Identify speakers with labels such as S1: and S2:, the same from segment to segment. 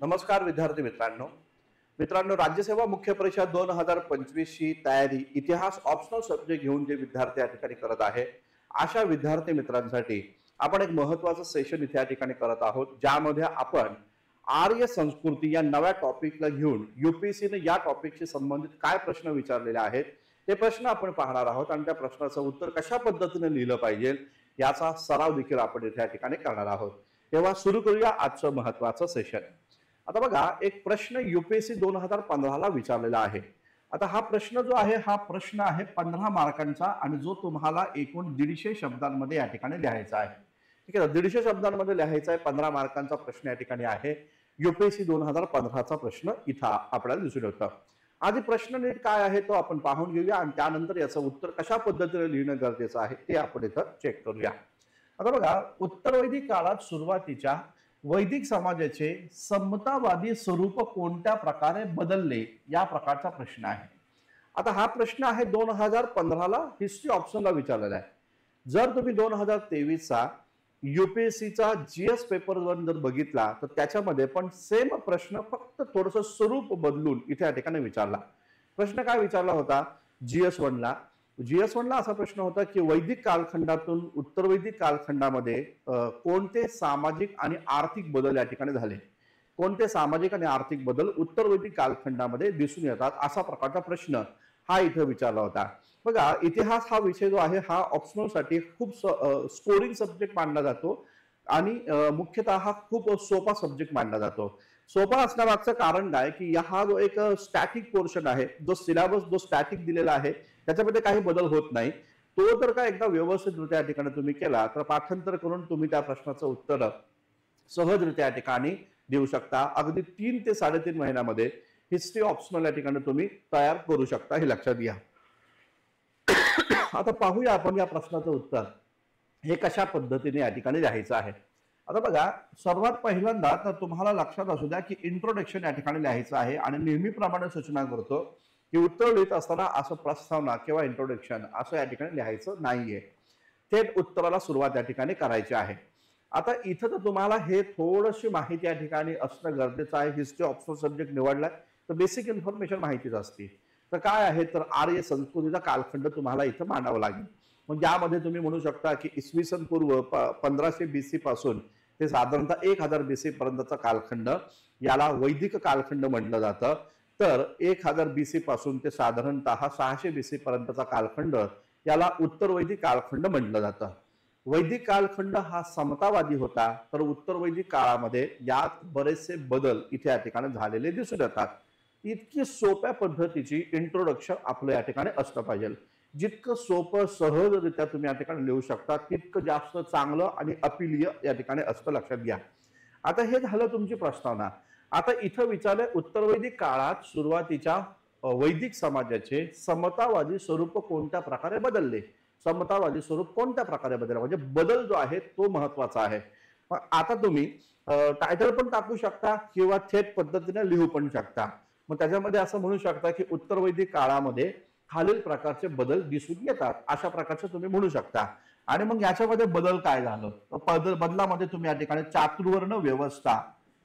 S1: नमस्कार विद्यार्थी मित्रांनो राज्यसेवा मुख्य परीक्षा 2025 ची तयारी इतिहास ऑप्शनल सब्जेक्ट घेऊन जे विद्यार्थी या ठिकाणी करत आहे अशा विद्यार्थी मित्रांसाठी आपण एक महत्त्वाचं सेशन इथे या ठिकाणी करत आहोत ज्यामध्ये आपण आर्य संस्कृती या नव्या टॉपिकला घेऊन यूपीएससीने या टॉपिकशी संबंधित काय प्रश्न विचारलेले आहेत ते प्रश्न आपण पाहणार आहोत आणि त्या प्रश्नाचं उत्तर कशा पद्धतीने लिहिलं पाहिजे याचा सराव देखील आपण इथे या ठिकाणी करणार आहोत। तेव्हा सुरू करूया आजचं महत्त्वाचं सेशन। आता बघा एक प्रश्न यूपीएससी 2015 ला विचारलेला आहे। आता हा प्रश्न जो आहे हा प्रश्न आहे 15 मार्कांचा आणि जो तुम्हाला एकूण 150 शब्दांमध्ये या ठिकाणी लिहायचा आहे। ठीक आहे, 150 शब्दांमध्ये लिहायचा आहे, 15 मार्कांचा प्रश्न या ठिकाणी आहे। यूपीएससी 2015 चा प्रश्न इथं आपल्याला दिसून येतो। आधी प्रश्न नीट काय आहे तो आपण पाहून घेऊया आणि त्यानंतर याचं उत्तर कशा पद्धतीने लिहिणं गरजेचं आहे ते आपण इथं चेक करूया। आता बघा उत्तरवैदिक काळात सुरुवातीच्या वैदिक समाजाचे समतावादी स्वरूप कोणत्या प्रकारे बदलले या प्रकारचा प्रश्न आहे। आता हा प्रश्न आहे 2015 ला हिस्ट्री ऑप्शनला विचारलेला आहे। जर तुम्ही 2023 चा यूपीएससीचा जीएस पेपर वन जर बघितला तर त्याच्यामध्ये पण सेम प्रश्न फक्त थोडंसं स्वरूप बदलून इथे या ठिकाणी विचारला। प्रश्न काय विचारला होता जीएस वन ला असा प्रश्न होता की वैदिक कालखंडातून उत्तर वैदिक कालखंडामध्ये कोणते सामाजिक आणि आर्थिक बदल या ठिकाणी झाले, कोणते सामाजिक आणि आर्थिक बदल उत्तर वैदिक कालखंडामध्ये दिसून येतात असा प्रकारचा प्रश्न हा इथे विचारला होता। बघा इतिहास हा विषय जो आहे हा ऑप्शनल साठी खूप स्कोरिंग सब्जेक्ट मानला जातो आणि मुख्यतः हा खूप सोपा सब्जेक्ट मानला जातो। सोपा असण्यामागचं कारण काय की हा जो एक स्टॅटिक पोर्शन आहे, जो सिलेबस जो स्टॅटिक दिलेला आहे त्याच्यामध्ये काही बदल होत नाही, तो जर का एकदा व्यवस्थितरित्या या ठिकाणी तुम्ही केला तर पाठांतर करून तुम्ही त्या प्रश्नाचं उत्तर सहजरित्या या ठिकाणी देऊ शकता। अगदी 3 ते 3.5 महिन्यामध्ये हिस्ट्री ऑप्शनल या ठिकाणी तुम्ही तयार करू शकता, हे लक्षात घ्या। आता पाहूया आपण या प्रश्नाचं उत्तर हे कशा पद्धतीने या ठिकाणी लिहायचं आहे। आता बघा सर्वात पहिल्यांदा तर तुम्हाला लक्षात असू द्या की इंट्रोडक्शन या ठिकाणी लिहायचं आहे आणि नेहमीप्रमाणे सूचना करतो की उत्तर लिहित असताना असं प्रस्तावना किंवा इंट्रोडक्शन असं या ठिकाणी लिहायचं नाहीये, थेट उत्तराला सुरुवात या ठिकाणी करायची आहे। आता इथं तर तुम्हाला हे थोडीशी माहिती या ठिकाणी असणं गरजेचं आहे। हिस्ट्री ऑप्शनल सब्जेक्ट निवडलाय तर बेसिक इन्फॉर्मेशन माहितीच असते। तर काय आहे तर आर्य संस्कृतीचा कालखंड तुम्हाला इथं मांडावं लागेल। मग यामध्ये तुम्ही म्हणू शकता की इसवी सन पूर्व 1500 BC पासून ते साधारणतः 1000 BC पर्यंतचा कालखंड याला वैदिक कालखंड म्हटलं जातं। तर 1000 BC पासून ते साधारणतः 600 BC पर्यंतचा कालखंड याला उत्तर वैदिक कालखंड म्हटलं जातं। वैदिक कालखंड हा समतावादी होता तर उत्तर वैदिक काळामध्ये यात बरेचसे बदल इथे या ठिकाणी झालेले दिसून येतात। इतकी सोप्या पद्धतीची इंट्रोडक्शन आपलं या ठिकाणी असलं पाहिजे। जितकं सोपं सहजरित्या तुम्ही या ठिकाणी लिहू शकता तितकं जास्त चांगलं आणि अपिलीय या ठिकाणी असतं, लक्षात घ्या। आता हे झालं तुमची प्रस्तावना। आता इथं विचारलंय उत्तर वैदिक काळात सुरुवातीच्या वैदिक समाजाचे समतावादी स्वरूप कोणत्या प्रकारे बदलले। समतावादी स्वरूप कोणत्या प्रकारे बदलले म्हणजे बदल जो आहे तो महत्वाचा आहे। आता तुम्ही टायटल पण टाकू शकता किंवा थेट पद्धतीने लिहू पण शकता। मग त्याच्यामध्ये असं म्हणू शकता की उत्तर वैदिक काळामध्ये खालील प्रकारचे बदल दिसून येतात अशा प्रकारचे तुम्ही म्हणू शकता। आणि मग याच्यामध्ये बदल काय झालं बदलामध्ये तुम्ही या ठिकाणी चातुर्वर्ण व्यवस्था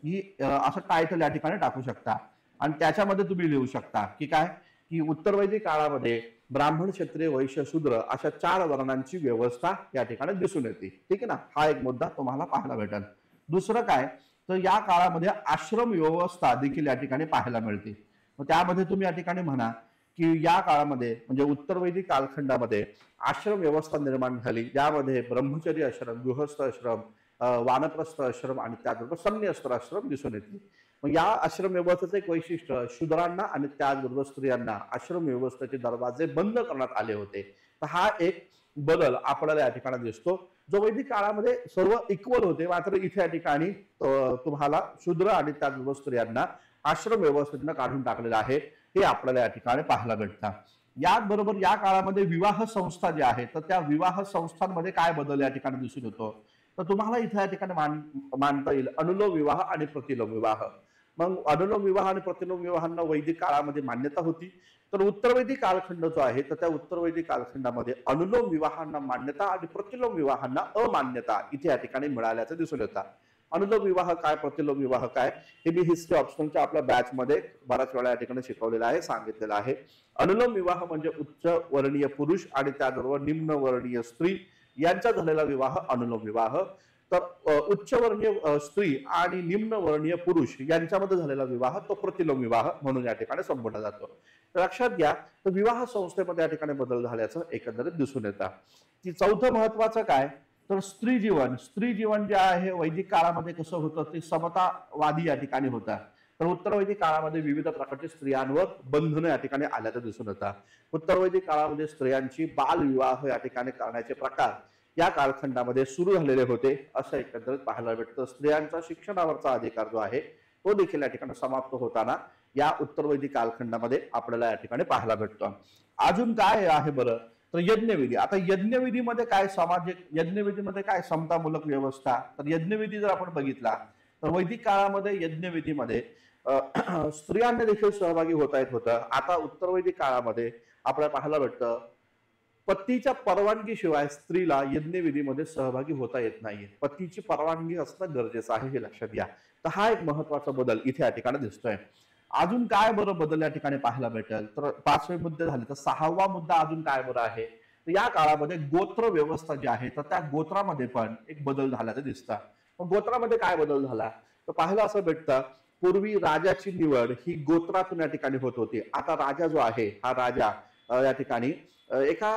S1: ही असं टायटल या ठिकाणी टाकू शकता आणि त्याच्यामध्ये तुम्ही लिहू शकता की काय की उत्तर वैदिक काळामध्ये ब्राह्मण क्षत्रिय वैश्य शूद्र अशा 4 वर्णांची व्यवस्था या ठिकाणी दिसून येते। ठीक आहे ना, हा एक मुद्दा तुम्हाला पाहायला भेटेल। दुसरं काय तर या काळामध्ये आश्रम व्यवस्था देखील या ठिकाणी पाहायला मिळते। मग त्यामध्ये तुम्ही या ठिकाणी म्हणा की या काळामध्ये म्हणजे उत्तर वैदिक कालखंडामध्ये आश्रम व्यवस्था निर्माण झाली ज्यामध्ये ब्रह्मचर्य आश्रम, गृहस्थ आश्रम, वानप्रस्थ आश्रम आणि त्याचबरोबर संन्यस्त आश्रम दिसून येते। मग या आश्रम व्यवस्थेचं एक वैशिष्ट्य शूद्रांना आणि त्याचबरोबर स्त्रियांना आश्रम व्यवस्थेचे दरवाजे बंद करण्यात आले होते। तर हा एक बदल आपल्याला या ठिकाणी दिसतो। जो वैदिक काळामध्ये सर्व इक्वल होते मात्र इथे या ठिकाणी तुम्हाला शूद्र आणि त्याचबरोबर स्त्रियांना आश्रम व्यवस्थेतनं काढून टाकलेलं आहे हे आपल्याला या ठिकाणी पाहायला भेटतं। याचबरोबर या काळामध्ये विवाह संस्था ज्या आहेत तर त्या विवाह संस्थांमध्ये काय बदल या ठिकाणी दिसून येतो तर तुम्हाला इथे या ठिकाणी मानता येईल अनुलोम विवाह आणि प्रतिलोम विवाह। मग अनुलोम विवाह आणि प्रतिलोम विवाहांना वैदिक काळामध्ये मान्यता होती तर उत्तर वैदिक कालखंड जो आहे तर त्या उत्तर वैदिक कालखंडामध्ये अनुलोम विवाहांना मान्यता आणि प्रतिलोम विवाहांना अमान्यता इथे या ठिकाणी मिळाल्याचं दिसून येतं। अनुलोम विवाह काय, प्रतिलोम विवाह काय, हे मी हिस्ट्री ऑप्शनलच्या आपल्या बॅच मध्ये बऱ्याच वेळा या ठिकाणी शिकवलेलं आहे, सांगितलेलं आहे. अनुलोम विवाह म्हणजे उच्च वर्णीय पुरुष आणि त्याचबरोबर निम्न वर्णीय स्त्री यांचा झालेला विवाह अनुलोम विवाह. तर उच्च वर्णीय स्त्री आणि निम्न वर्णीय पुरुष यांच्यामध्ये झालेला विवाह तो प्रतिलोम विवाह म्हणून या ठिकाणी संबोधला जातो. तर लक्षात घ्या, तर विवाह संस्थेमध्ये या ठिकाणी बदल झाल्याचं एकंदरीत दिसून येतं. ती चौथं महत्वाचं काय, तर स्त्री जीवन जे आहे वैदिक काळामध्ये कसं होतं, ते समतावादी या ठिकाणी होता. तर उत्तरवैदिक काळामध्ये विविध प्रकारच्या स्त्रियांवर बंधनं या ठिकाणी आल्याचं दिसून येतात. उत्तरवैदिक काळामध्ये स्त्रियांची बालविवाह या ठिकाणी करण्याचे प्रकार या कालखंडामध्ये सुरू झालेले होते असं एकंदरीत पाहायला भेटतं. स्त्रियांचा शिक्षणावरचा अधिकार जो आहे तो देखील या ठिकाणी समाप्त होताना या उत्तरवैदिक कालखंडामध्ये आपल्याला या ठिकाणी पाहायला भेटतो. अजून काय आहे बरं, तर यज्ञविधी. आता यज्ञविधीमध्ये काय, सामाजिक यज्ञविधीमध्ये काय समतामूलक व्यवस्था. तर यज्ञविधी जर आपण बघितला तर वैदिक काळामध्ये यज्ञविधीमध्ये स्त्रियांना देखील सहभागी होता येत होतं. आता उत्तरवैदिक काळामध्ये आपल्याला पाहायला भेटतं पतीच्या परवानगीशिवाय स्त्रीला यज्ञविधीमध्ये सहभागी होता येत नाहीये. पतीची परवानगी असणं गरजेचं आहे, हे लक्षात घ्या. तर हा एक महत्वाचा बदल इथे या ठिकाणी दिसतोय. अजून काय बरं बदल या ठिकाणी पाहायला भेटेल, तर 5वे मुद्दे झाले. तर 6वा मुद्दा अजून काय बरं आहे, तर या काळामध्ये गोत्र व्यवस्था जी आहे तर त्या गोत्रामध्ये पण एक बदल झाल्याचं दिसतं. मग गोत्रामध्ये काय बदल झाला, तर पाहायला असं भेटतं पूर्वी राजाची निवड ही गोत्रातून या ठिकाणी होत होती. आता राजा जो आहे हा राजा या ठिकाणी एका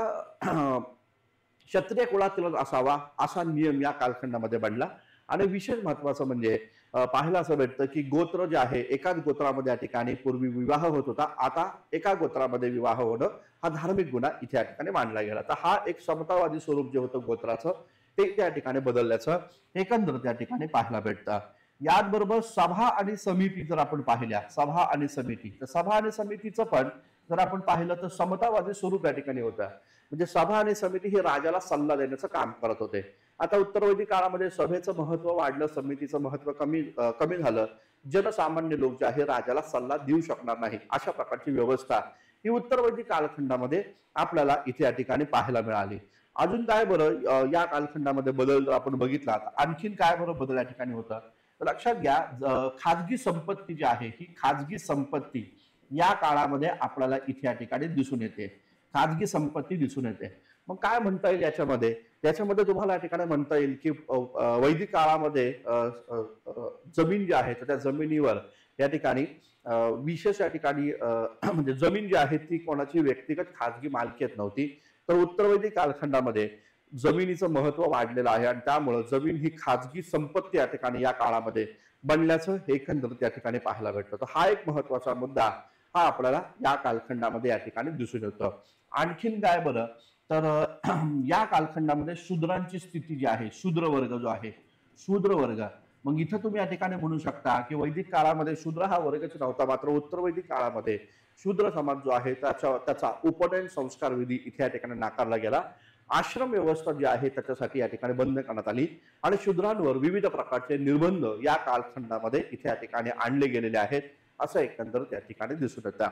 S1: क्षत्रिय कुळातील असावा असा नियम या कालखंडामध्ये बनला. आणि विशेष महत्वाचं म्हणजे पाहायला असं भेटतं की गोत्र जे आहे एकाच गोत्रामध्ये या ठिकाणी पूर्वी विवाह होत होता, आता एका गोत्रामध्ये विवाह होणं हा धार्मिक गुन्हा इथे या ठिकाणी मानला गेला. तर हा एक समतावादी स्वरूप जे होतं गोत्राचं ते त्या ठिकाणी बदलल्याचं एकंदर त्या ठिकाणी पाहायला भेटतं. याचबरोबर सभा आणि समिती जर आपण पाहिल्या, सभा आणि समिती, तर सभा आणि समितीचं पण जर आपण पाहिलं तर समतावादी स्वरूप या ठिकाणी होतं. म्हणजे सभा आणि समिती हे राजाला सल्ला देण्याचं काम करत होते. आता उत्तरवैदिक काळामध्ये सभेचं महत्व वाढलं, समितीचं महत्व कमी झालं. जनसामान्य लोक जे आहे राजाला सल्ला देऊ शकणार नाही अशा प्रकारची व्यवस्था ही उत्तरवैदिक कालखंडामध्ये आपल्याला इथे या ठिकाणी पाहायला मिळाली. अजून काय बरं या कालखंडामध्ये बदल जर आपण बघितला तर आणखीन काय बरं बदल या ठिकाणी होता, तर लक्षात घ्या खाजगी संपत्ती जी आहे ही खाजगी संपत्ती या काळामध्ये आपल्याला इथे या ठिकाणी दिसून येते. खाजगी संपत्ती दिसून येते. मग काय म्हणता येईल याच्यामध्ये, त्याच्यामध्ये तुम्हाला या ठिकाणी म्हणता येईल की वैदिक काळामध्ये जमीन जी आहे तर त्या जमिनीवर या ठिकाणी विशेष या ठिकाणी म्हणजे जमीन जी आहे ती कोणाची व्यक्तिगत खाजगी मालकीत नव्हती. तर उत्तरवैदिक कालखंडामध्ये जमिनीचं महत्व वाढलेलं आहे आणि त्यामुळं जमीन ही खाजगी संपत्ती या ठिकाणी या काळामध्ये बनल्याचं एकंदरीत या ठिकाणी पाहायला भेटतं. तर हा एक महत्वाचा मुद्दा हा आपल्याला या कालखंडामध्ये या ठिकाणी दिसून येतो. आणखीन काय बरं, तर या कालखंडामध्ये शूद्रांची स्थिती जी आहे, शूद्र वर्ग जो आहे, शूद्र वर्ग, मग इथं तुम्ही या ठिकाणी म्हणू शकता की वैदिक काळामध्ये शूद्र हा वर्गच नव्हता, मात्र उत्तरवैदिक काळामध्ये शूद्र समाज जो आहे त्याचा उपनयन संस्कार विधी इथे या ठिकाणी नाकारला गेला. आश्रम व्यवस्था जी आहे त्याच्यासाठी या ठिकाणी बंद करण्यात आली आणि शूद्रांवर विविध प्रकारचे निर्बंध या कालखंडामध्ये इथे या ठिकाणी आणले गेलेले आहेत असं एकंदर त्या ठिकाणी दिसून येतं.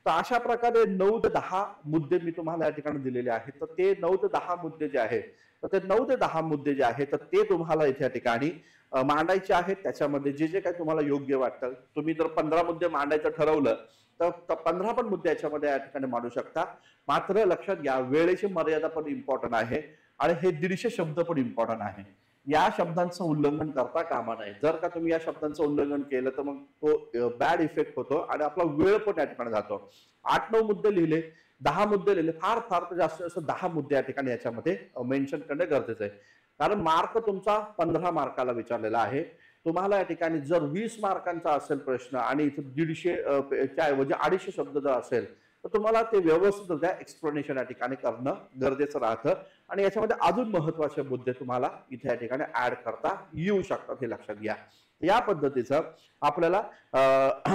S1: तर अशा प्रकारे 9 ते 10 मुद्दे मी तुम्हाला या ठिकाणी दिलेले आहेत. तर ते 9 ते 10 मुद्दे जे आहेत तर ते 9 ते 10 मुद्दे जे आहेत तर ते तुम्हाला इथे या ठिकाणी मांडायचे आहेत. त्याच्यामध्ये जे जे काही तुम्हाला योग्य वाटतं, तुम्ही जर 15 मुद्दे मांडायचं ठरवलं तर 15 पण मुद्दे याच्यामध्ये या ठिकाणी मांडू शकता. मात्र लक्षात घ्या वेळेची मर्यादा पण इम्पॉर्टंट आहे आणि हे 150 शब्द पण इम्पॉर्टंट आहे. या शब्दांचं उल्लंघन करता कामा नये. जर का तुम्ही या शब्दांचं उल्लंघन केलं तर मग तो बॅड इफेक्ट होतो आणि आपला वेळ पण या ठिकाणी जातो. 8-9 मुद्दे लिहिले, 10 मुद्दे लिहिले, फार तर जास्त 10 मुद्दे या ठिकाणी याच्यामध्ये मेन्शन करणं गरजेचं आहे. कारण मार्क तुमचा 15 मार्काला विचारलेला आहे. तुम्हाला या ठिकाणी जर 20 मार्कांचा असेल प्रश्न आणि इथे 150 ऐवजी 250 शब्द जर असेल तर तुम्हाला ते व्यवस्थित एक्सप्लेनेशन या ठिकाणी करणं गरजेचं राहतं आणि याच्यामध्ये अजून महत्वाचे मुद्दे तुम्हाला इथे या ठिकाणी ऍड करता येऊ शकतात, हे लक्षात घ्या. या पद्धतीचं आपल्याला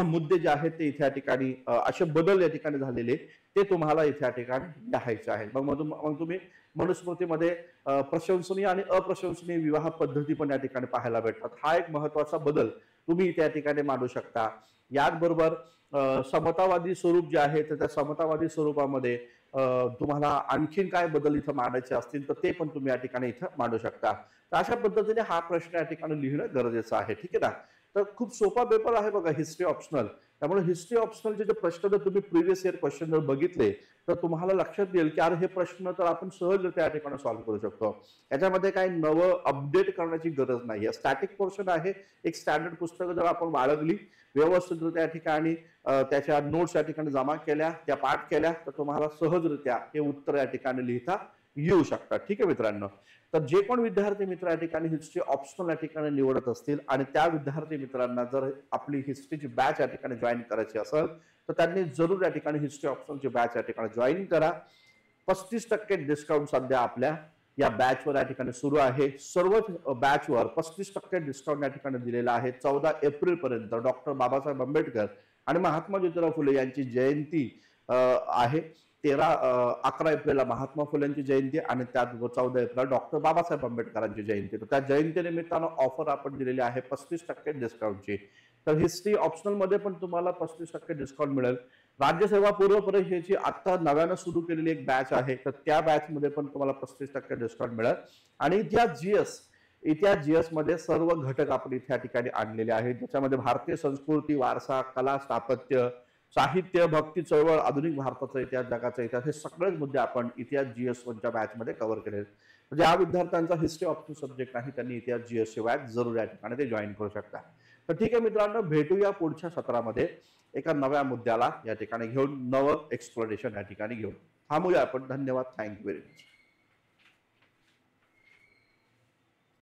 S1: मुद्दे जे आहेत ते इथे या ठिकाणी असे बदल या ठिकाणी झालेले ते तुम्हाला इथे या ठिकाणी लिहायचे आहेत. मग तुम्ही मनुस्मृतीमध्ये प्रशंसनीय आणि अप्रशंसनीय विवाह पद्धती पण या ठिकाणी पाहायला भेटतात. हा एक महत्वाचा बदल तुम्ही इथे या ठिकाणी मांडू शकता. याचबरोबर समतावादी स्वरूप जे आहे तर त्या समतावादी स्वरूपामध्ये तुम्हाला आणखीन काय बदल इथं मांडायचे असतील तर ते पण तुम्ही या ठिकाणी इथं मांडू शकता. तर अशा पद्धतीने हा प्रश्न या ठिकाणी लिहिणं गरजेचं आहे. ठीक आहे ना. तर खूप सोपा पेपर आहे बघा हिस्ट्री ऑप्शनल. त्यामुळे हिस्ट्री ऑप्शनलचे जे प्रश्न जर तुम्ही प्रिव्हियस इयर क्वेश्चन जर बघितले तर तुम्हाला लक्षात येईल की अरे हे प्रश्न तर आपण सहजरित्या या ठिकाणी सॉल्व्ह करू शकतो. याच्यामध्ये काही नवं अपडेट करण्याची गरज नाही. स्टॅटिक पोर्शन आहे. एक स्टँडर्ड पुस्तकं जर आपण बाळगली व्यवस्थित त्या ठिकाणी त्याच्या नोट्स या ठिकाणी जमा केल्या, त्या पाठ केल्या तर तुम्हाला सहजरित्या हे उत्तर या ठिकाणी लिहिता येऊ शकतात. ठीक आहे मित्रांनो. तर जे कोण विद्यार्थी मित्र या ठिकाणी हिस्ट्री ऑप्शनल या ठिकाणी निवडत असतील आणि त्या विद्यार्थी मित्रांना जर आपली हिस्ट्रीची बॅच या ठिकाणी जॉईन करायची असेल तर त्यांनी जरूर या ठिकाणी हिस्ट्री ऑप्शनलची बॅच या ठिकाणी जॉईन करा. 35% डिस्काउंट सध्या आपल्या या बॅचवर या ठिकाणी सुरू आहे. सर्वच बॅचवर 35% डिस्काउंट या ठिकाणी दिलेला आहे. 14 एप्रिल पर्यंत डॉक्टर बाबासाहेब आंबेडकर आणि महात्मा ज्योतिराव फुले यांची जयंती आहे. 11 एप्रिलला महात्मा फुलेंची जयंती आणि त्याचबरोबर 14 एप्रिल डॉक्टर बाबासाहेब आंबेडकरांची जयंती. तर त्या जयंतीनिमित्तानं ऑफर आपण दिलेली आहे 35% डिस्काउंटची. तर हिस्ट्री ऑप्शनल मध्ये पण तुम्हाला 35% डिस्काउंट मिळेल. राज्यसेवा पूर्व परीक्षेची आता नव्यानं सुरू केलेली एक बॅच आहे तर त्या बॅच मध्ये पण तुम्हाला 35% डिस्काउंट मिळेल. आणि इतिहास जीएस मध्ये सर्व घटक आपण इथे या ठिकाणी आणलेले आहेत ज्याच्यामध्ये भारतीय संस्कृती, वारसा, कला, स्थापत्य, साहित्य, भक्ती चळवळ, आधुनिक भारताचा इतिहास, जगाचा इतिहास हे सगळेच मुद्दे आपण इतिहास जीएस1च्या बॅच मध्ये कव्हर केले. म्हणजे या विद्यार्थ्यांचा हिस्ट्री ऑप्शनल सब्जेक्ट नाही त्यांनी इतिहास जीएसची बॅच जरूर या ठिकाणी ते जॉईन करू शकता. तर ठीक आहे मित्रांनो, भेटूया पुढच्या सत्रामध्ये एका नव्या मुद्द्याला या ठिकाणी घेऊन, नवं एक्सप्लोरेशन या ठिकाणी घेऊन. थांबूया आपण. धन्यवाद. Thank you very much.